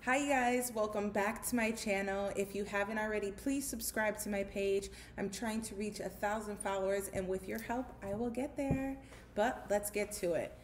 Hi guys, welcome back to my channel. If you haven't already, please subscribe to my page. I'm trying to reach 1,000 followers, and with your help, I will get there. But let's get to it.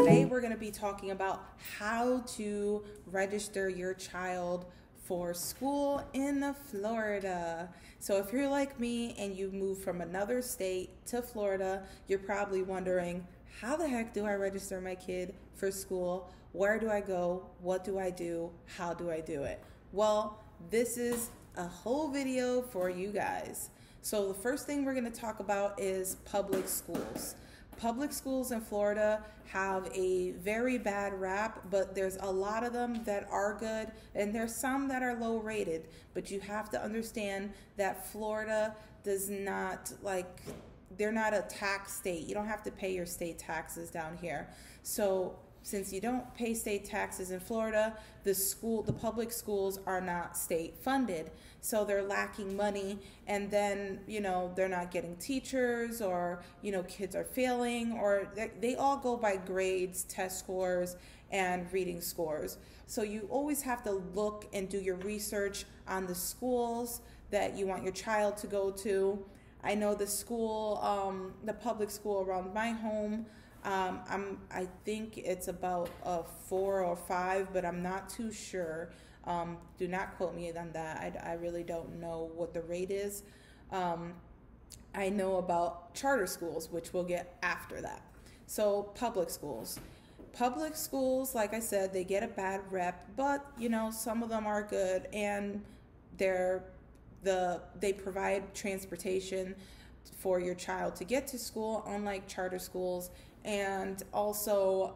Today we're going to be talking about how to register your child for school in Florida. So if you're like me and you moved from another state to Florida, you're probably wondering, how the heck do I register my kid for school? Where do I go? What do I do? How do I do it? Well, this is a whole video for you guys. So the first thing we're going to talk about is public schools. Public schools in Florida have a very bad rap, but there's a lot of them that are good, and there's some that are low rated. But you have to understand that Florida does not, they're not a tax state. You don't have to pay your state taxes down here. So since you don't pay state taxes in Florida, the public schools are not state funded. So they're lacking money, and then, they're not getting teachers, or, kids are failing, or they all go by grades, test scores, and reading scores. So you always have to look and do your research on the schools that you want your child to go to. I know the public school around my home, I think it's about a 4 or 5, but I'm not too sure. Do not quote me on that. I really don't know what the rate is. I know about charter schools, which we'll get after that. So public schools. Public schools, like I said, they get a bad rep, but some of them are good, and they provide transportation for your child to get to school, unlike charter schools. And also,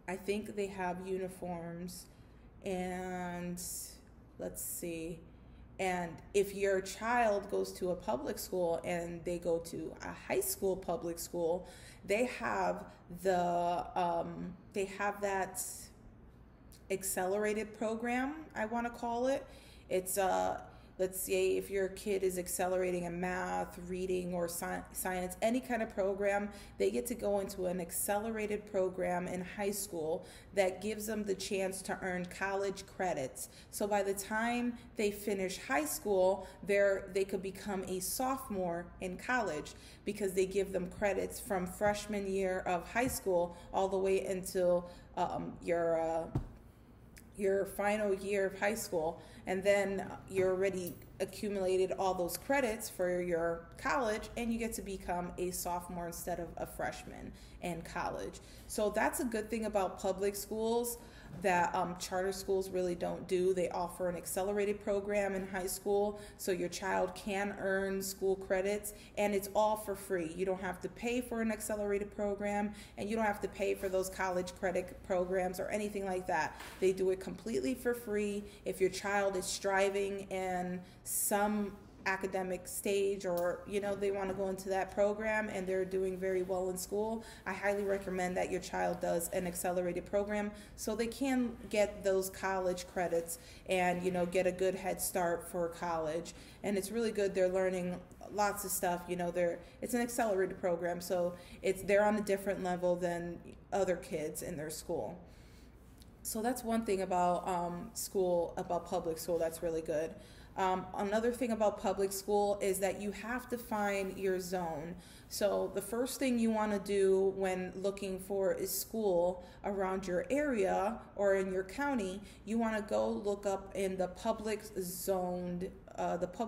I think they have uniforms, and let's see. And if your child goes to a public school and they go to a high school public school, they have that accelerated program, I want to call it. It's let's say if your kid is accelerating in math, reading, or science, any kind of program, they get to go into an accelerated program in high school that gives them the chance to earn college credits. So by the time they finish high school, they could become a sophomore in college, because they give them credits from freshman year of high school all the way until your final year of high school, and then you're already accumulated all those credits for your college, and you get to become a sophomore instead of a freshman in college. So that's a good thing about public schools that charter schools really don't do. They offer an accelerated program in high school, so your child can earn school credits, and it's all for free. You don't have to pay for an accelerated program, and you don't have to pay for those college credit programs or anything like that. They do it completely for free. If your child is striving in some academic stage, or they want to go into that program and they're doing very well in school, I highly recommend that your child does an accelerated program, so they can get those college credits and get a good head start for college. And it's really good. They're learning lots of stuff. It's an accelerated program, so they're on a different level than other kids in their school. So that's one thing about public school that's really good. Another thing about public school is that you have to find your zone. So the first thing you want to do when looking for a school around your area or in your county, you want to go look up in the public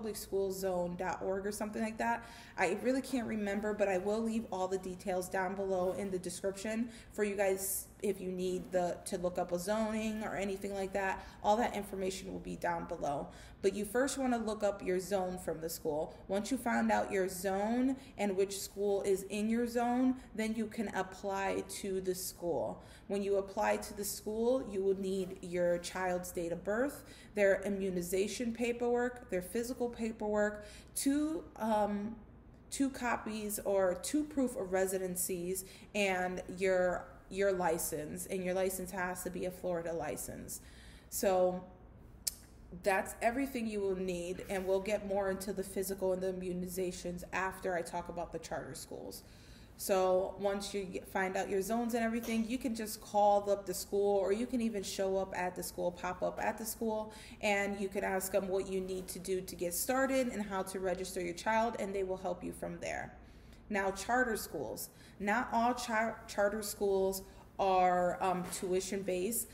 school zone.org or something like that. I really can't remember, but I will leave all the details down below in the description for you guys if you need to look up a zoning or anything like that. All that information will be down below. But you first want to look up your zone from the school. Once you find out your zone and which school is in your zone, then you can apply to the school. When you apply to the school, you will need your child's date of birth, their immunization paperwork, their physical paperwork, two copies or 2 proof of residencies, and your license. And your license has to be a Florida license. So that's everything you will need, and we'll get more into the physical and the immunizations after I talk about the charter schools. So once you find out your zones and everything, you can just call up the school, or you can even show up at the school, pop up at the school, and you can ask them what you need to do to get started and how to register your child, and they will help you from there. Now, charter schools. Not all charter schools are tuition based.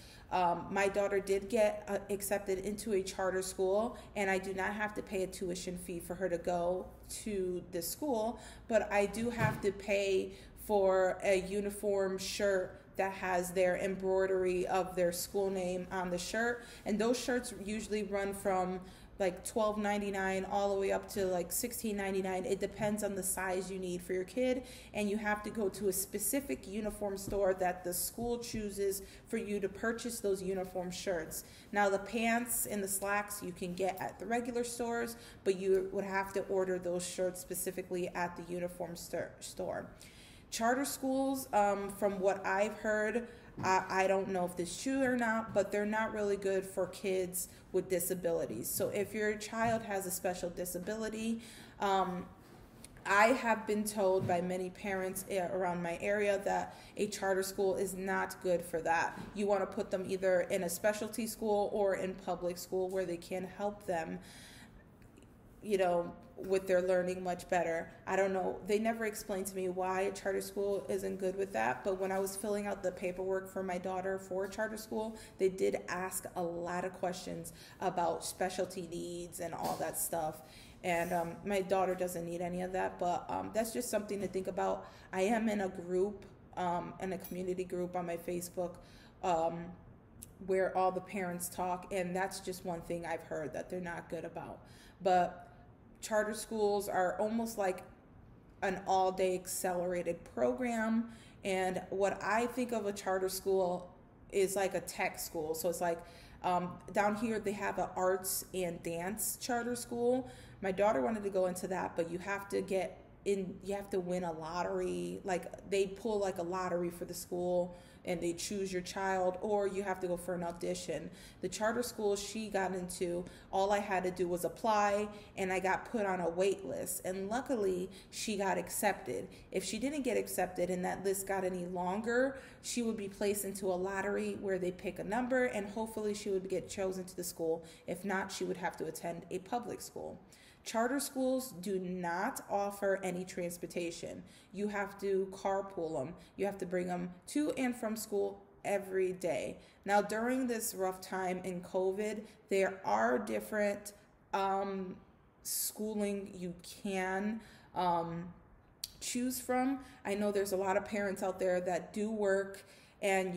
My daughter did get accepted into a charter school, and I do not have to pay a tuition fee for her to go to the school, but I do have to pay for a uniform shirt that has their embroidery of their school name on the shirt, and those shirts usually run from like $12.99 all the way up to like $16.99. It depends on the size you need for your kid, and you have to go to a specific uniform store that the school chooses for you to purchase those uniform shirts. Now, the pants and the slacks you can get at the regular stores, but you would have to order those shirts specifically at the uniform store. Charter schools, from what I've heard, I don't know if this is true or not, but they're not really good for kids with disabilities. So if your child has a special disability, I have been told by many parents around my area that a charter school is not good for that. You want to put them either in a specialty school or in public school where they can help them, with their learning much better. I don't know. They never explained to me why a charter school isn't good with that. But when I was filling out the paperwork for my daughter for a charter school, they did ask a lot of questions about specialty needs and all that stuff. And my daughter doesn't need any of that, but that's just something to think about. I am in a group, in a community group on my Facebook, where all the parents talk, and that's just one thing I've heard that they're not good about. But charter schools are almost like an all-day accelerated program, and what I think of a charter school is like a tech school. So it's like down here they have an arts and dance charter school. My daughter wanted to go into that, but you have to win a lottery. Like they pull like a lottery for the school, and they choose your child, or you have to go for an audition. The charter school she got into, all I had to do was apply, and I got put on a wait list. And luckily, she got accepted. If she didn't get accepted and that list got any longer, she would be placed into a lottery where they pick a number, and hopefully she would get chosen to the school. If not, she would have to attend a public school. Charter schools do not offer any transportation. You have to carpool them. You have to bring them to and from school every day. Now, during this rough time in COVID, there are different schooling you can choose from. I know there's a lot of parents out there that do work, and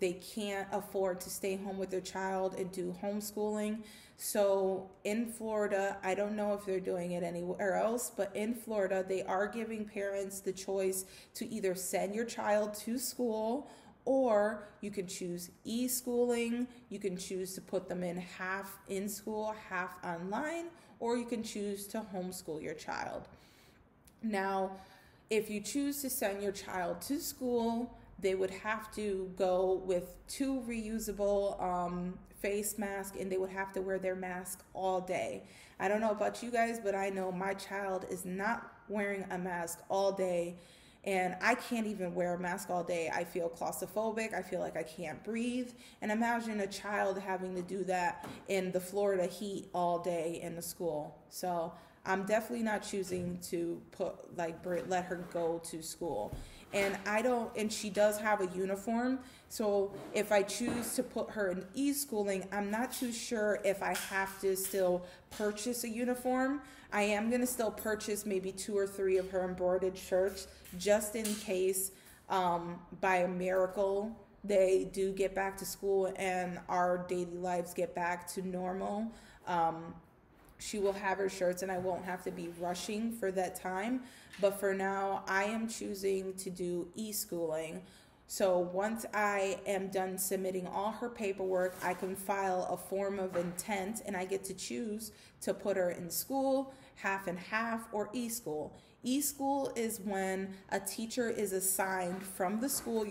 they can't afford to stay home with their child and do homeschooling. So in Florida, I don't know if they're doing it anywhere else, but in Florida, they are giving parents the choice to either send your child to school, or you can choose e-schooling. You can choose to put them in half in school, half online, or you can choose to homeschool your child. Now, if you choose to send your child to school, they would have to go with 2 reusable face masks, and they would have to wear their mask all day. I don't know about you guys, but I know my child is not wearing a mask all day, and I can't even wear a mask all day. I feel claustrophobic. I feel like I can't breathe. And imagine a child having to do that in the Florida heat all day in the school. So I'm definitely not choosing to let her go to school. And she does have a uniform. So if I choose to put her in e-schooling, I'm not too sure if I have to still purchase a uniform. I am going to still purchase maybe 2 or 3 of her embroidered shirts, just in case by a miracle they do get back to school and our daily lives get back to normal. She will have her shirts, and I won't have to be rushing for that time. But for now, I am choosing to do e-schooling. So once I am done submitting all her paperwork, I can file a form of intent, and I get to choose to put her in school, half and half, or e-school. E-school is when a teacher is assigned from the school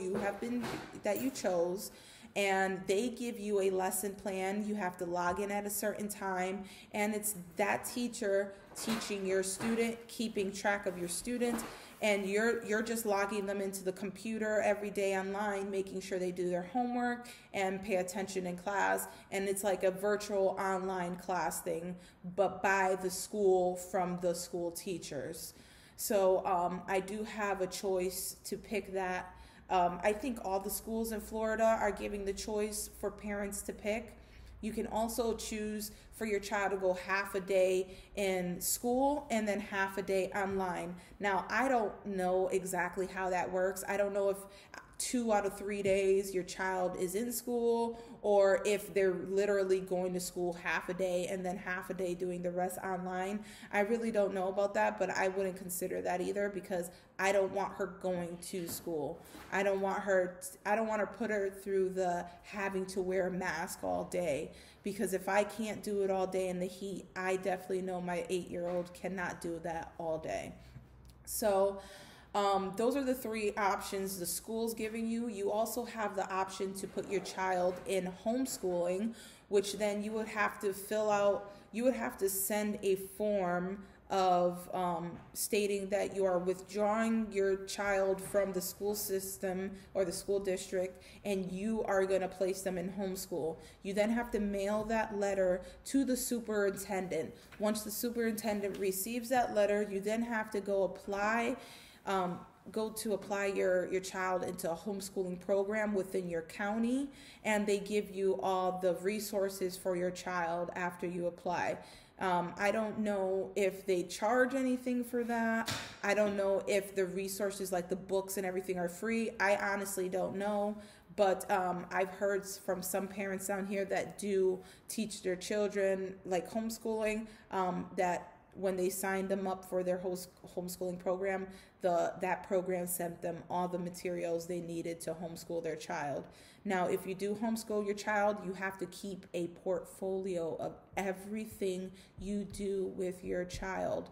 that you chose, and they give you a lesson plan. You have to log in at a certain time, and it's that teacher teaching your student, keeping track of your student, and you're just logging them into the computer every day online, making sure they do their homework and pay attention in class. And it's like a virtual online class thing, but by the school, from the school teachers. So I do have a choice to pick that. I think all the schools in Florida are giving the choice for parents to pick. You can also choose for your child to go half a day in school and then half a day online. Now, I don't know exactly how that works. I don't know if 2 out of 3 days your child is in school, or if they're literally going to school half a day and then half a day doing the rest online. I really don't know about that, but I wouldn't consider that either, because I don't want her going to school. I don't want to put her through the having to wear a mask all day, because if I can't do it all day in the heat, I definitely know my 8-year-old cannot do that all day. So those are the 3 options the school's giving you. You also have the option to put your child in homeschooling, which then you would have to fill out, you would have to send a form of stating that you are withdrawing your child from the school system or the school district, and you are going to place them in homeschool. You then have to mail that letter to the superintendent. Once the superintendent receives that letter, you then have to go apply your child into a homeschooling program within your county, and they give you all the resources for your child after you apply. I don't know if they charge anything for that. I don't know if the resources like the books and everything are free. I honestly don't know. But I've heard from some parents down here that do teach their children like homeschooling, that when they signed them up for their homeschooling program, that program sent them all the materials they needed to homeschool their child. Now, if you do homeschool your child, you have to keep a portfolio of everything you do with your child.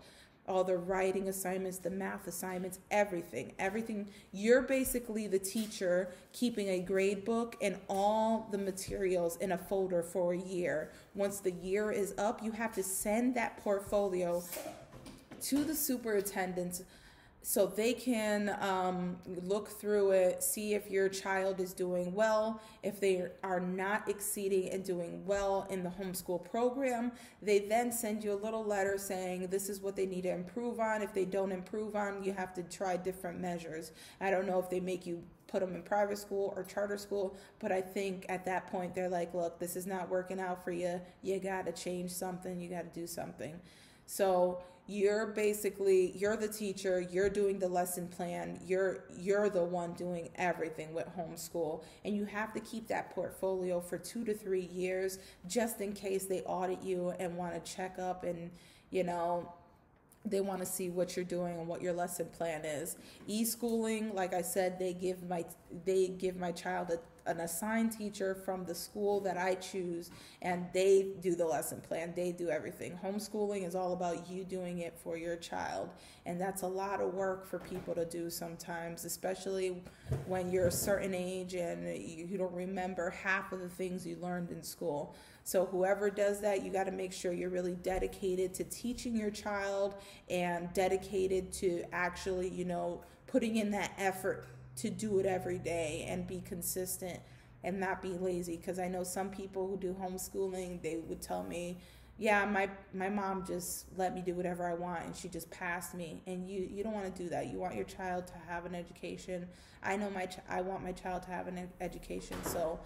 All the writing assignments, the math assignments, everything. You're basically the teacher keeping a grade book and all the materials in a folder for a year. Once the year is up, you have to send that portfolio to the superintendent so they can look through it, see if your child is doing well. If they are not exceeding and doing well in the homeschool program, they then send you a little letter saying this is what they need to improve on. If they don't improve on, you have to try different measures. I don't know if they make you put them in private school or charter school, but I think at that point they're like, look, this is not working out for you. You got to change something. You got to do something. So you're the teacher, you're doing the lesson plan, you're the one doing everything with homeschool, and you have to keep that portfolio for 2 to 3 years just in case they audit you and want to check up, and they want to see what you're doing and what your lesson plan is. E-schooling, like I said, they give my child an assigned teacher from the school that I choose, and they do the lesson plan. They do everything. Homeschooling is all about you doing it for your child, and that's a lot of work for people to do sometimes, especially when you're a certain age and you don't remember half of the things you learned in school. So whoever does that, you got to make sure you're really dedicated to teaching your child and dedicated to actually, putting in that effort to do it every day and be consistent and not be lazy. Because I know some people who do homeschooling, they would tell me, yeah, my mom just let me do whatever I want and she just passed me. And you don't want to do that. You want your child to have an education. I know I want my child to have an education. So,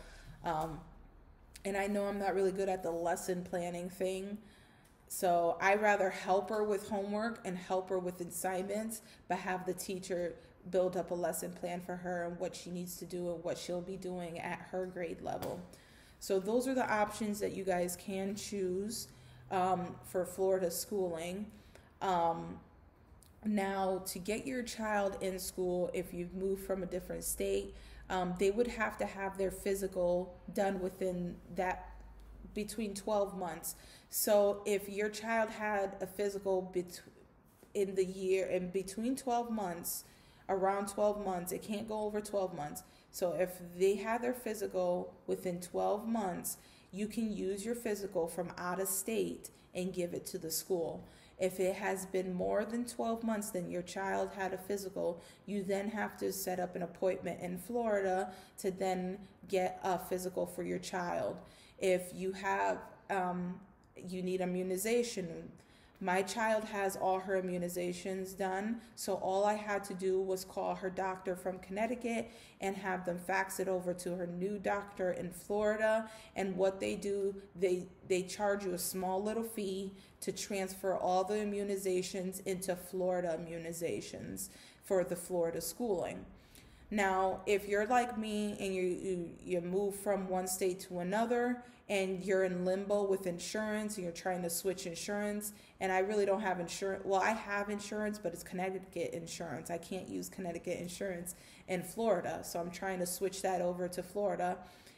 and I know I'm not really good at the lesson planning thing. So I rather help her with homework and help her with assignments, but have the teacher build up a lesson plan for her and what she needs to do and what she'll be doing at her grade level. So those are the options that you guys can choose for Florida schooling. Now, to get your child in school, if you've moved from a different state, they would have to have their physical done within that between 12 months. So if your child had a physical in between 12 months, around 12 months. It can't go over 12 months. So if they had their physical within 12 months, you can use your physical from out of state and give it to the school. If it has been more than 12 months, then your child had a physical, you then have to set up an appointment in Florida to then get a physical for your child. If you have, you need immunization. My child has all her immunizations done, so all I had to do was call her doctor from Connecticut and have them fax it over to her new doctor in Florida. And what they do, they charge you a small little fee to transfer all the immunizations into Florida immunizations for the Florida schooling. Now, if you're like me and you move from one state to another and you're in limbo with insurance and you're trying to switch insurance, and I really don't have insurance. Well, I have insurance, but it's Connecticut insurance. I can't use Connecticut insurance in Florida, so I'm trying to switch that over to Florida.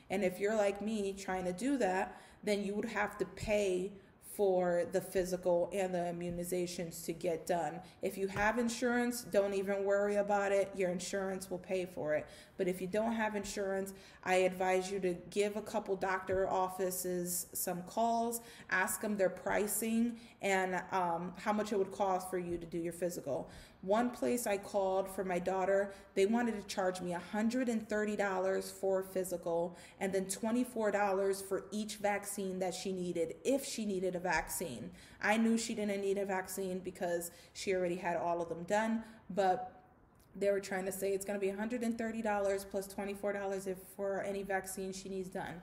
And if you're like me trying to do that, then you would have to pay for the physical and the immunizations to get done. If you have insurance, don't even worry about it. Your insurance will pay for it. But if you don't have insurance, I advise you to give a couple doctor offices some calls, ask them their pricing and how much it would cost for you to do your physical. One place I called for my daughter, they wanted to charge me $130 for a physical and then $24 for each vaccine that she needed, if she needed a vaccine. I knew she didn't need a vaccine because she already had all of them done, but they were trying to say it's going to be $130 plus $24 for any vaccine she needs done.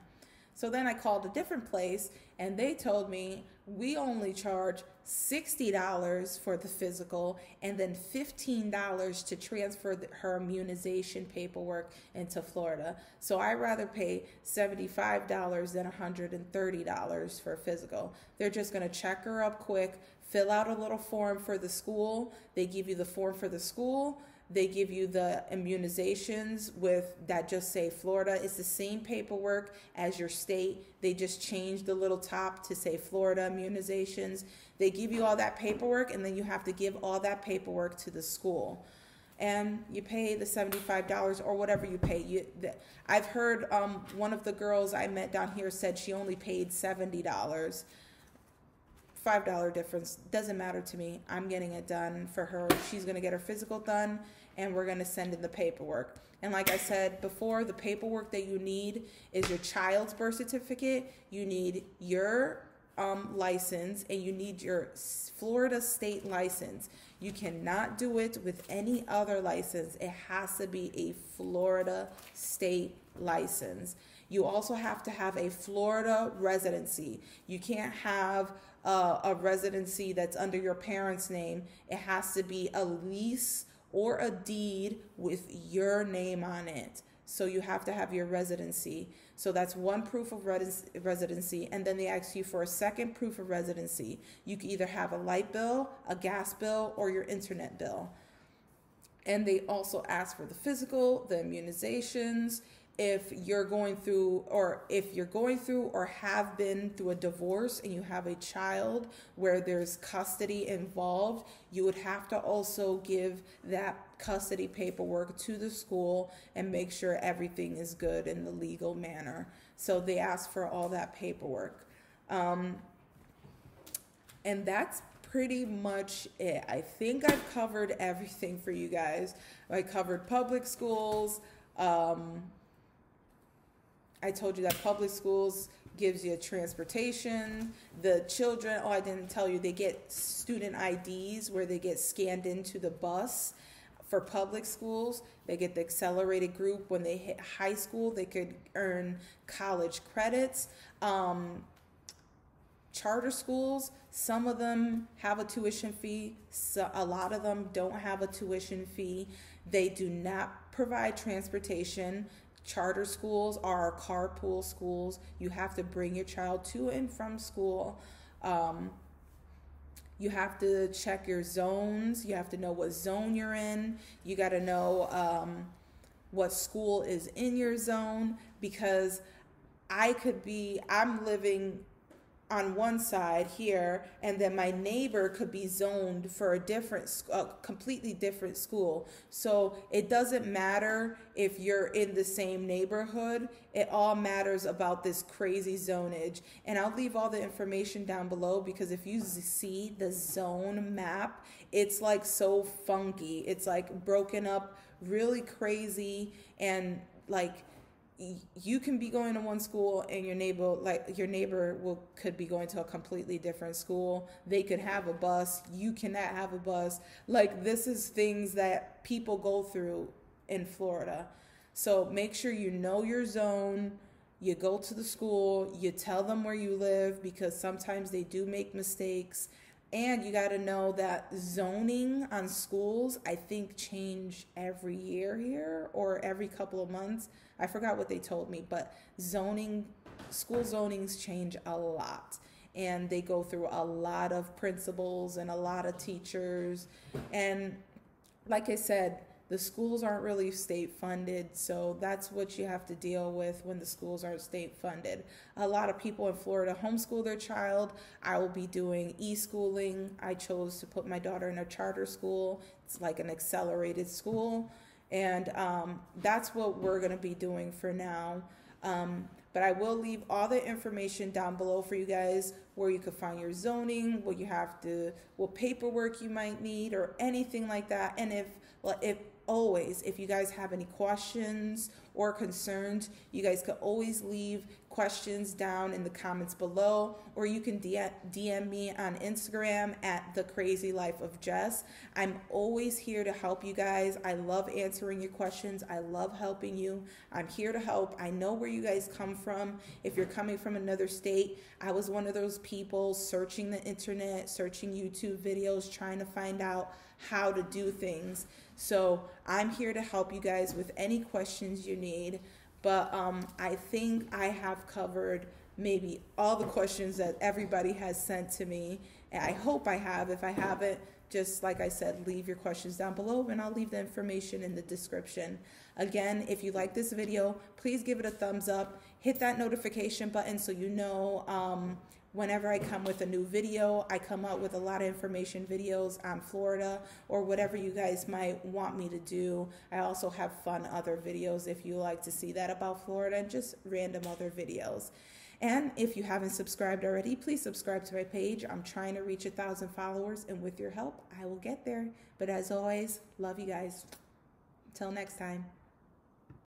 So then I called a different place and they told me we only charge $60 for the physical and then $15 to transfer her immunization paperwork into Florida. So I'd rather pay $75 than $130 for a physical. They're just going to check her up quick, fill out a little form for the school. They give you the form for the school. They give you the immunizations with that just say Florida. It's the same paperwork as your state. They just changed the little top to say Florida immunizations. They give you all that paperwork, and then you have to give all that paperwork to the school. And you pay the $75 or whatever you pay. I've heard one of the girls I met down here said she only paid $70. $5 difference, doesn't matter to me. I'm getting it done for her. She's going to get her physical done, and we're going to send in the paperwork. And like I said before, the paperwork that you need is your child's birth certificate, you need your license, and you need your Florida state license. You cannot do it with any other license. It has to be a Florida state license. You also have to have a Florida residency. You can't have a residency that's under your parents' name. It has to be a lease or a deed with your name on it. So you have to have your residency. So that's one proof of residency, and then they ask you for a second proof of residency. You can either have a light bill, a gas bill, or your internet bill. And they also ask for the physical, the immunizations. If you're going through or have been through a divorce and you have a child where there's custody involved, you would have to also give that custody paperwork to the school and make sure everything is good in the legal manner. So they ask for all that paperwork. And that's pretty much it. I think I've covered everything for you guys. I covered public schools. I told you that public schools gives you transportation. The children, I didn't tell you, they get student IDs where they get scanned into the bus. For public schools, they get the accelerated group. When they hit high school, they could earn college credits. Charter schools, some of them have a tuition fee. So a lot of them don't have a tuition fee. They do not provide transportation. Charter schools are carpool schools. You have to bring your child to and from school. You have to check your zones. You have to know what zone you're in. You got to know what school is in your zone, because I'm living on one side here, and then my neighbor could be zoned for a completely different school. So it doesn't matter if you're in the same neighborhood. It all matters about this crazy zonage. And I'll leave all the information down below, because if you see the zone map, it's like so funky. It's like broken up really crazy, and like you can be going to one school and your neighbor could be going to a completely different school. They could have a bus, you cannot have a bus. Like, this is things that people go through in Florida. So make sure you know your zone. You go to the school, you tell them where you live, because sometimes they do make mistakes. And you got to know that zoning on schools, I think, change every year here or every couple of months. I forgot what they told me, but school zonings change a lot. And they go through a lot of principals and a lot of teachers. And like I said, the schools aren't really state funded, so that's what you have to deal with when the schools aren't state funded. A lot of people in Florida homeschool their child. I will be doing e-schooling. I chose to put my daughter in a charter school. It's like an accelerated school, and that's what we're going to be doing for now. But I will leave all the information down below for you guys, where you can find your zoning, what paperwork you might need, or anything like that. And if you guys have any questions or concerns, you guys can always leave questions down in the comments below, or you can DM me on Instagram at The Crazy Life of Jess. I'm always here to help you guys. I love answering your questions. I love helping you. I'm here to help. I know where you guys come from. If you're coming from another state, I was one of those people searching the internet, searching YouTube videos, trying to find out how to do things. So I'm here to help you guys with any questions you need. But I think I have covered maybe all the questions that everybody has sent to me. And I hope I have. If I haven't, just like I said, leave your questions down below, and I'll leave the information in the description. Again, if you like this video, please give it a thumbs up. Hit that notification button so you know whenever I come with a new video. I come out with a lot of information videos on Florida, or whatever you guys might want me to do. I also have fun other videos if you like to see that about Florida, and just random other videos. And if you haven't subscribed already, please subscribe to my page. I'm trying to reach 1,000 followers, and with your help, I will get there. But as always, love you guys. Until next time.